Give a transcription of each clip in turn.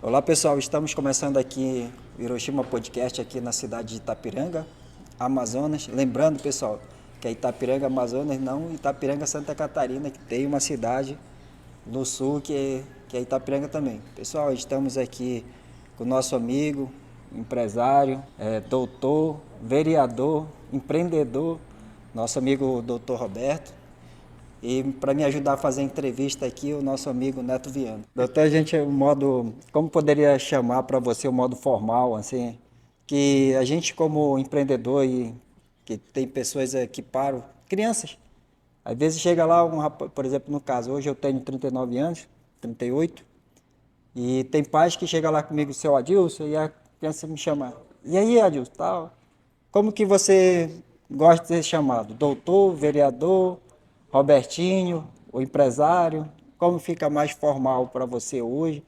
Olá pessoal, estamos começando aqui o Hiroshima Podcast aqui na cidade de Itapiranga, Amazonas. Lembrando pessoal, que é Itapiranga, Amazonas, não Itapiranga, Santa Catarina, que tem uma cidade no sul que é Itapiranga também. Pessoal, estamos aqui com o nosso amigo, empresário, doutor, vereador, empreendedor, nosso amigo doutor Roberto. E para me ajudar a fazer a entrevista aqui, o nosso amigo Neto Viana. Doutor, a gente, o modo, como poderia chamar para você o modo formal, assim, que a gente como empreendedor e que tem pessoas que param, crianças, às vezes chega lá um rapaz, por exemplo, no caso, hoje eu tenho 39 anos, 38, e tem pais que chegam lá comigo, seu Adilson, e a criança me chama, e aí Adilson, tal, como que você gosta de ser chamado? Doutor, vereador, Robertinho, o empresário? Como fica mais formal para você hoje?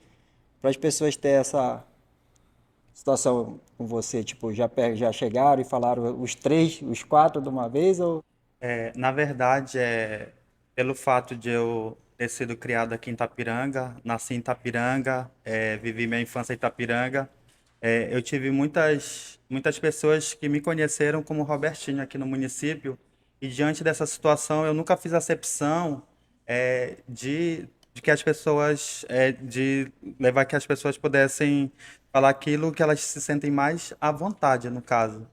Para as pessoas terem essa situação com você, tipo, já chegaram e falaram os três, os quatro de uma vez? Ou... Na verdade, pelo fato de eu ter sido criado aqui em Itapiranga, nasci em Itapiranga, vivi minha infância em Itapiranga, eu tive muitas pessoas que me conheceram como Robertinho aqui no município, e diante dessa situação eu nunca fiz acepção de que as pessoas, de levar que as pessoas pudessem falar aquilo que elas se sentem mais à vontade, no caso.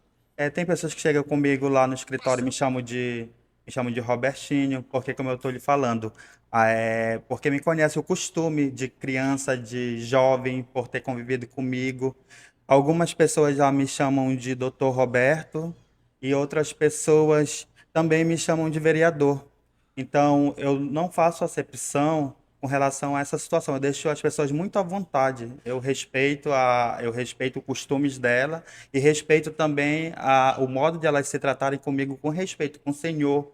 Tem pessoas que chegam comigo lá no escritório e me chamam de Robertinho, porque como eu estou lhe falando, porque me conhece o costume de criança, de jovem, por ter convivido comigo. Algumas pessoas já me chamam de Doutor Roberto e outras pessoas também me chamam de vereador. Então, eu não faço acepção com relação a essa situação. Eu deixo as pessoas muito à vontade. Eu respeito os costumes dela e respeito também o modo de elas se tratarem comigo com respeito, com o senhor,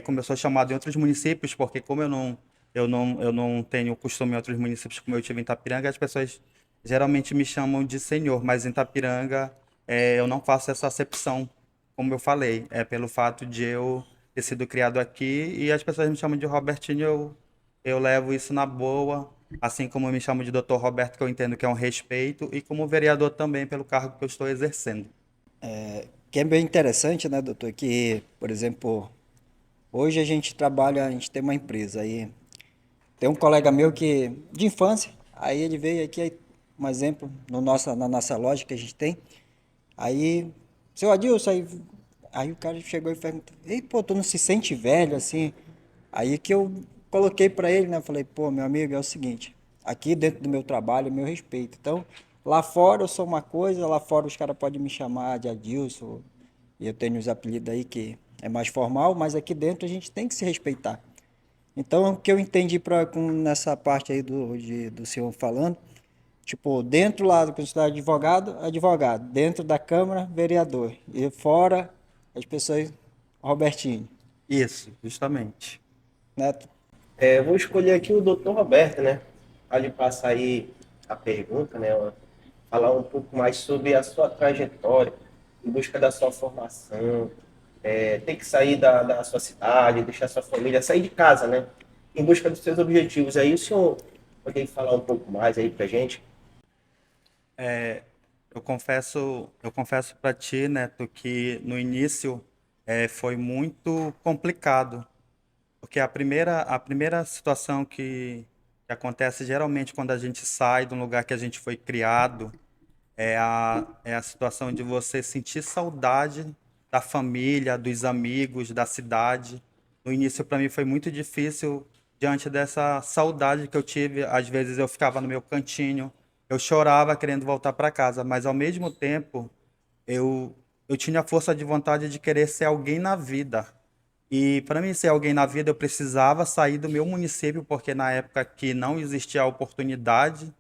como eu sou chamado em outros municípios, porque como eu não tenho costume em outros municípios como eu tive em Itapiranga, as pessoas geralmente me chamam de senhor, mas em Itapiranga eu não faço essa acepção, como eu falei, pelo fato de eu ter sido criado aqui e as pessoas me chamam de Robertinho, eu levo isso na boa, assim como me chamam de Doutor Roberto, que eu entendo que é um respeito, e como vereador também pelo cargo que eu estou exercendo. Que é bem interessante, né, doutor? Que, por exemplo, hoje a gente trabalha, a gente tem uma empresa aí. Tem um colega meu que, de infância, aí ele veio aqui, um exemplo, no na nossa loja que a gente tem. Aí, seu Adilson, aí o cara chegou e perguntou, ei, pô, tu não se sente velho assim? Aí que eu coloquei pra ele, né? Falei, pô, meu amigo, é o seguinte, aqui dentro do meu trabalho, é meu respeito. Então, lá fora eu sou uma coisa, lá fora os caras podem me chamar de Adilson, e eu tenho os apelidos aí que é mais formal, mas aqui dentro a gente tem que se respeitar. Então, o que eu entendi nessa parte aí do senhor falando, tipo, dentro lá do consultório de advogado, advogado. Dentro da Câmara, vereador. E fora, as pessoas, Robertinho, Isso, justamente. Neto. Eu vou escolher aqui o Dr. Roberto, né? Para lhe passar aí a pergunta, né? Falar um pouco mais sobre a sua trajetória em busca da sua formação, ter que sair da sua cidade, deixar sua família, sair de casa, né? Em busca dos seus objetivos. Aí o senhor poderia falar um pouco mais aí pra gente? Eu confesso para ti, Neto, que no início foi muito complicado, porque a primeira situação que acontece geralmente quando a gente sai do lugar que a gente foi criado é a situação de você sentir saudade da família, dos amigos, da cidade. No início, para mim, foi muito difícil diante dessa saudade que eu tive. Às vezes, eu ficava no meu cantinho, eu chorava querendo voltar para casa, mas ao mesmo tempo, eu, eu tinha força de vontade de querer ser alguém na vida. E para mim ser alguém na vida, eu precisava sair do meu município, porque na época que não existia a oportunidade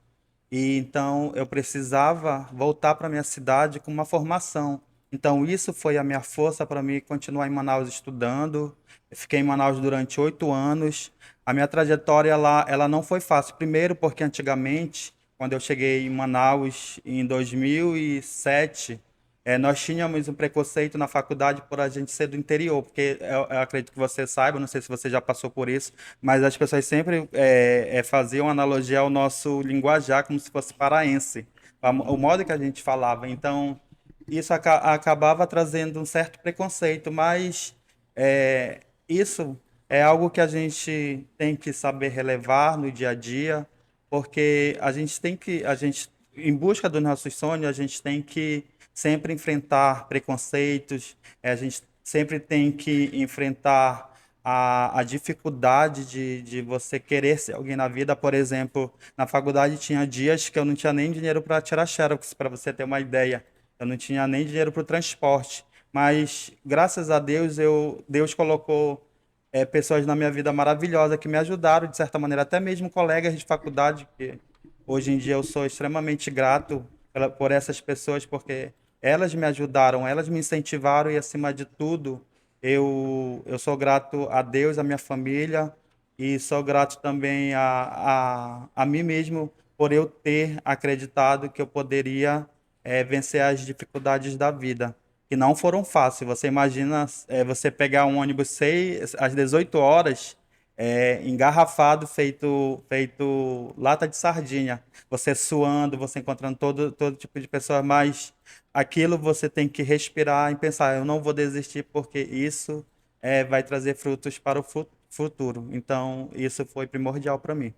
e então eu precisava voltar para minha cidade com uma formação. Então isso foi a minha força para mim continuar em Manaus estudando. Eu fiquei em Manaus durante 8 anos. A minha trajetória lá, ela não foi fácil. Primeiro porque antigamente, quando eu cheguei em Manaus em 2007, nós tínhamos um preconceito na faculdade por a gente ser do interior, porque eu acredito que você saiba, não sei se você já passou por isso, mas as pessoas sempre faziam analogia ao nosso linguajar como se fosse paraense, o modo que a gente falava. Então, isso acabava trazendo um certo preconceito, mas isso é algo que a gente tem que saber relevar no dia a dia, porque em busca dos nossos sonhos, a gente tem que sempre enfrentar preconceitos, a gente sempre tem que enfrentar a dificuldade de você querer ser alguém na vida. Por exemplo, na faculdade tinha dias que eu não tinha nem dinheiro para tirar xerox, para você ter uma ideia. Eu não tinha nem dinheiro para o transporte. Mas, graças a Deus, Deus colocou pessoas na minha vida maravilhosas que me ajudaram, de certa maneira, até mesmo colegas de faculdade, que hoje em dia eu sou extremamente grato por essas pessoas, porque elas me ajudaram, elas me incentivaram e, acima de tudo, eu sou grato a Deus, a minha família e sou grato também a mim mesmo por eu ter acreditado que eu poderia vencer as dificuldades da vida, que não foram fáceis. Você imagina você pegar um ônibus às 18 horas, engarrafado, feito lata de sardinha. Você suando, você encontrando todo tipo de pessoas, mas aquilo você tem que respirar e pensar, eu não vou desistir porque isso vai trazer frutos para o futuro. Então, isso foi primordial para mim.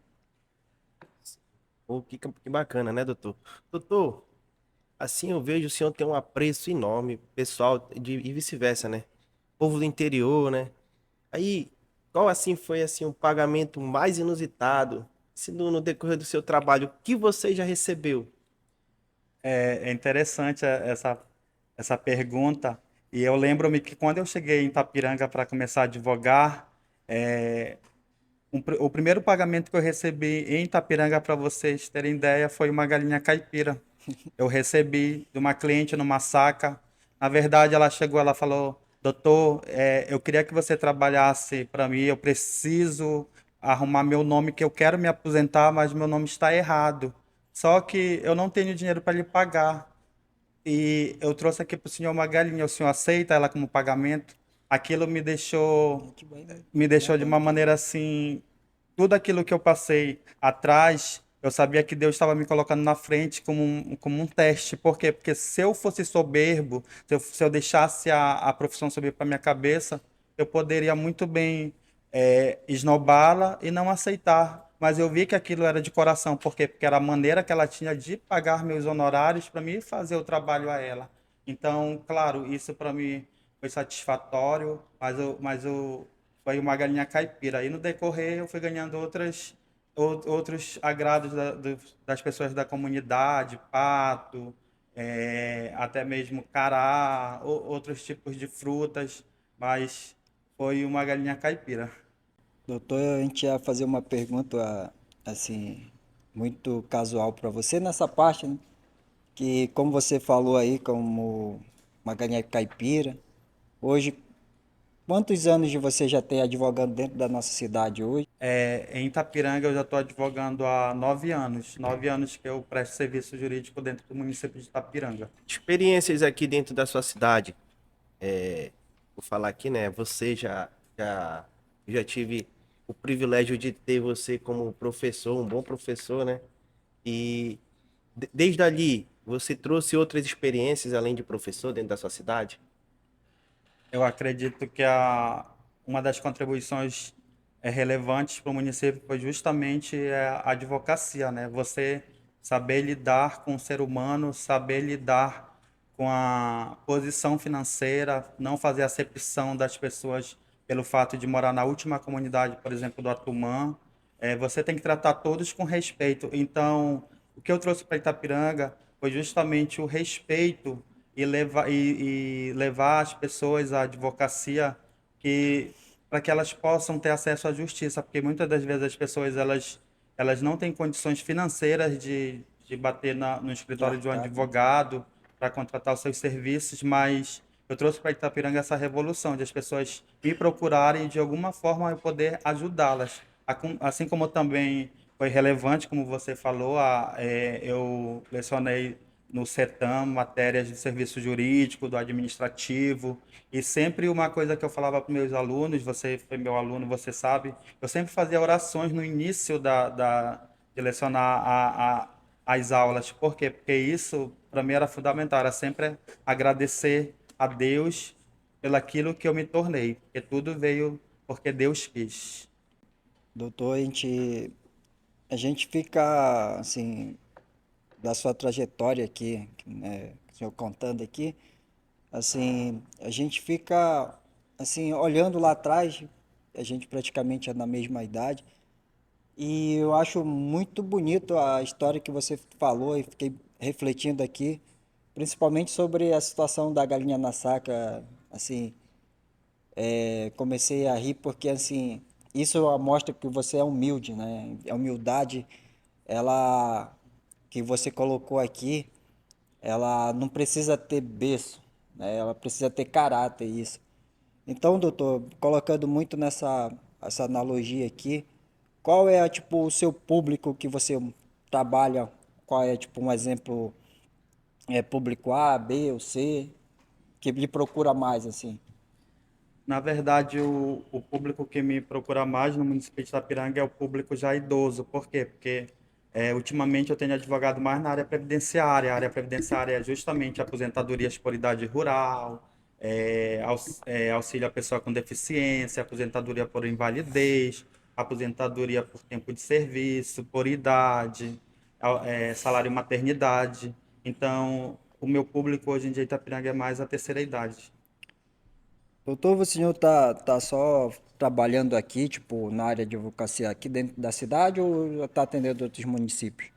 Pô, que bacana, né, doutor? Doutor, assim eu vejo o senhor tem um apreço enorme, pessoal, e vice-versa, né? Povo do interior, né? Aí, qual assim foi assim o pagamento mais inusitado, se no decorrer do seu trabalho, que você já recebeu? É interessante essa pergunta. E eu lembro-me que quando eu cheguei em Itapiranga para começar a advogar, é, o primeiro pagamento que eu recebi em Itapiranga, para vocês terem ideia, foi uma galinha caipira. Eu recebi de uma cliente numa saca. Na verdade, ela chegou, ela falou: Doutor, eu queria que você trabalhasse para mim. Eu preciso arrumar meu nome, que eu quero me aposentar, mas meu nome está errado. Só que eu não tenho dinheiro para lhe pagar. E eu trouxe aqui para o senhor uma galinha. O senhor aceita ela como pagamento? Aquilo Que me deixou de bacana, uma que maneira assim, tudo aquilo que eu passei atrás, eu sabia que Deus estava me colocando na frente como um teste. Por quê? Porque se eu fosse soberbo, se eu deixasse a profissão subir para minha cabeça, eu poderia muito bem esnobá-la e não aceitar. Mas eu vi que aquilo era de coração. Por quê? Porque era a maneira que ela tinha de pagar meus honorários para mim fazer o trabalho a ela. Então, claro, isso para mim foi satisfatório, foi uma galinha caipira. E no decorrer eu fui ganhando outros agrados das pessoas da comunidade, pato, até mesmo cará, outros tipos de frutas, mas foi uma galinha caipira. doutor, a gente ia fazer uma pergunta assim muito casual para você nessa parte, né? Que como você falou aí como uma galinha caipira, hoje quantos anos de você já tem advogando dentro da nossa cidade hoje? Em Itapiranga eu já estou advogando há 9 anos, 9 anos que eu presto serviço jurídico dentro do município de Itapiranga. Experiências aqui dentro da sua cidade. Vou falar aqui, né? Já, já tive o privilégio de ter você como professor, um bom professor, né? E desde ali, você trouxe outras experiências além de professor dentro da sua cidade? Eu acredito que uma das contribuições relevantes para o município foi justamente a advocacia, né? Você saber lidar com o ser humano, saber lidar com a posição financeira, não fazer acepção das pessoas pelo fato de morar na última comunidade, por exemplo, do Atumã. Você tem que tratar todos com respeito. Então, o que eu trouxe para Itapiranga foi justamente o respeito e levar as pessoas à advocacia que para que elas possam ter acesso à justiça, porque muitas das vezes as pessoas elas não têm condições financeiras de bater no De escritório de um arcar, né? advogado para contratar os seus serviços, mas eu trouxe para Itapiranga essa revolução de as pessoas me procurarem e de alguma forma eu poder ajudá-las. Assim como também foi relevante, como você falou, eu lecionei no CETAM, matérias de serviço jurídico, do administrativo, e sempre uma coisa que eu falava para meus alunos, você foi meu aluno, você sabe, eu sempre fazia orações no início de lecionar as aulas. Por quê? Porque isso, para mim, era fundamental, era sempre agradecer a Deus pelaquilo que eu me tornei, porque tudo veio porque Deus quis. Doutor, a gente fica, assim, da sua trajetória aqui, né, o senhor contando aqui, assim, a gente fica, assim, olhando lá atrás, a gente praticamente é na mesma idade, e eu acho muito bonito a história que você falou e fiquei refletindo aqui, principalmente sobre a situação da galinha na saca, assim, comecei a rir porque, assim, isso mostra que você é humilde, né? A humildade, ela, que você colocou aqui, ela não precisa ter berço, né? Ela precisa ter caráter, isso. Então, doutor, colocando muito essa analogia aqui, qual é, tipo, o seu público que você trabalha? Qual é, tipo, um exemplo, público A, B ou C, que lhe procura mais, assim? Na verdade, o público que me procura mais no município de Itapiranga é o público já idoso. Por quê? Porque ultimamente eu tenho advogado mais na área previdenciária. A área previdenciária é justamente aposentadorias por idade rural, auxílio à pessoa com deficiência, aposentadoria por invalidez, aposentadoria por tempo de serviço, por idade, salário maternidade. Então, o meu público hoje em dia em Itapiranga é mais a terceira idade. Doutor, o senhor tá só trabalhando aqui, tipo, na área de advocacia aqui dentro da cidade ou está atendendo outros municípios?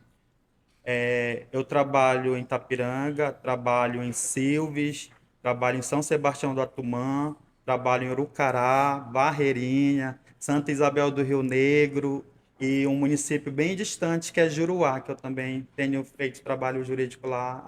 Eu trabalho em Tapiranga, trabalho em Silves, trabalho em São Sebastião do Atumã, trabalho em Urucará, Barreirinha, Santa Isabel do Rio Negro e um município bem distante que é Juruá, que eu também tenho feito trabalho jurídico lá,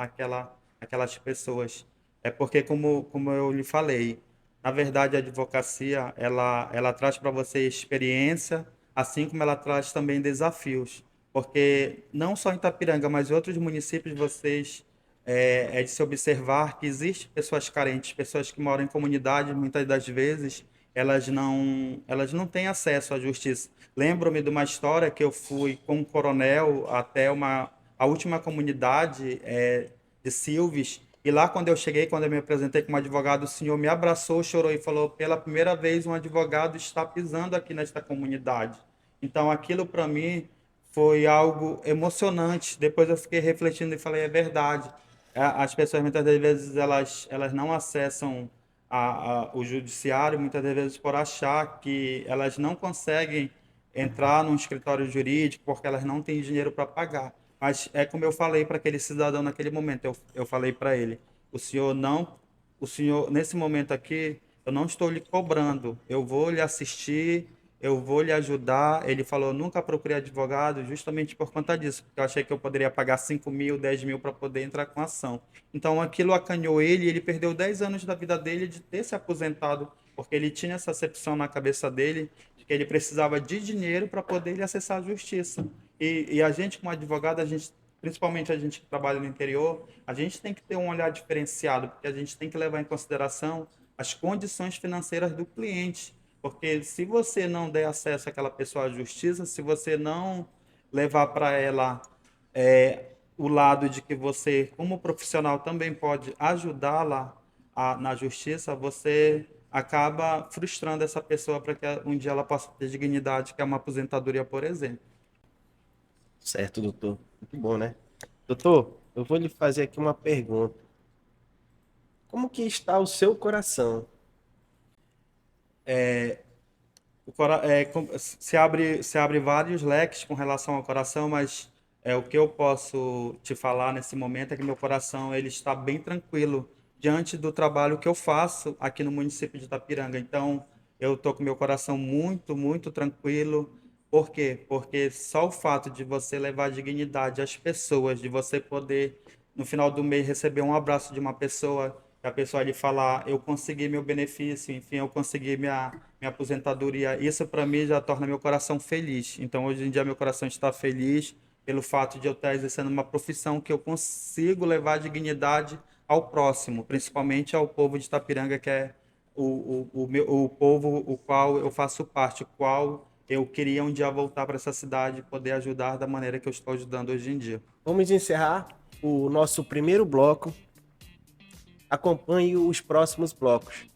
aquelas pessoas. É porque, como eu lhe falei, na verdade a advocacia, ela traz para você experiência, assim como ela traz também desafios. Porque não só em Itapiranga, mas em outros municípios, é de se observar que existem pessoas carentes, pessoas que moram em comunidades, muitas das vezes elas não têm acesso à justiça. Lembro-me de uma história que eu fui com um coronel até a última comunidade de Silves, e lá quando eu cheguei, quando eu me apresentei como advogado, o senhor me abraçou, chorou e falou: pela primeira vez um advogado está pisando aqui nesta comunidade. Então aquilo para mim foi algo emocionante. Depois eu fiquei refletindo e falei, é verdade. As pessoas muitas das vezes elas não acessam o judiciário, muitas das vezes por achar que elas não conseguem entrar num escritório jurídico porque elas não têm dinheiro para pagar. Mas é como eu falei para aquele cidadão naquele momento, eu falei para ele, o senhor, nesse momento aqui, eu não estou lhe cobrando, eu vou lhe assistir, eu vou lhe ajudar. Ele falou, nunca procurei advogado justamente por conta disso, porque eu achei que eu poderia pagar 5 mil, 10 mil para poder entrar com a ação. Então aquilo acanhou ele e ele perdeu 10 anos da vida dele de ter se aposentado, porque ele tinha essa acepção na cabeça dele de que ele precisava de dinheiro para poder acessar a justiça. E a gente, como advogado, principalmente a gente que trabalha no interior, a gente tem que ter um olhar diferenciado, porque a gente tem que levar em consideração as condições financeiras do cliente. Porque se você não der acesso àquela pessoa à justiça, se você não levar para ela o lado de que você, como profissional, também pode ajudá-la na justiça, você acaba frustrando essa pessoa para que um dia ela possa ter dignidade, que é uma aposentadoria, por exemplo. Certo, doutor. Muito bom, né? Doutor, eu vou lhe fazer aqui uma pergunta. Como que está o seu coração? Se abre vários leques com relação ao coração, mas o que eu posso te falar nesse momento é que meu coração ele está bem tranquilo diante do trabalho que eu faço aqui no município de Itapiranga. Então, eu estou com meu coração muito, muito tranquilo. Por quê? Porque só o fato de você levar dignidade às pessoas, de você poder, no final do mês, receber um abraço de uma pessoa, que a pessoa lhe falar, eu consegui meu benefício, enfim, eu consegui minha aposentadoria, isso para mim já torna meu coração feliz. Então, hoje em dia, meu coração está feliz, pelo fato de eu estar exercendo uma profissão que eu consigo levar dignidade ao próximo, principalmente ao povo de Itapiranga, que é o povo o qual eu faço parte, o qual eu queria um dia voltar para essa cidade e poder ajudar da maneira que eu estou ajudando hoje em dia. Vamos encerrar o nosso primeiro bloco. Acompanhe os próximos blocos.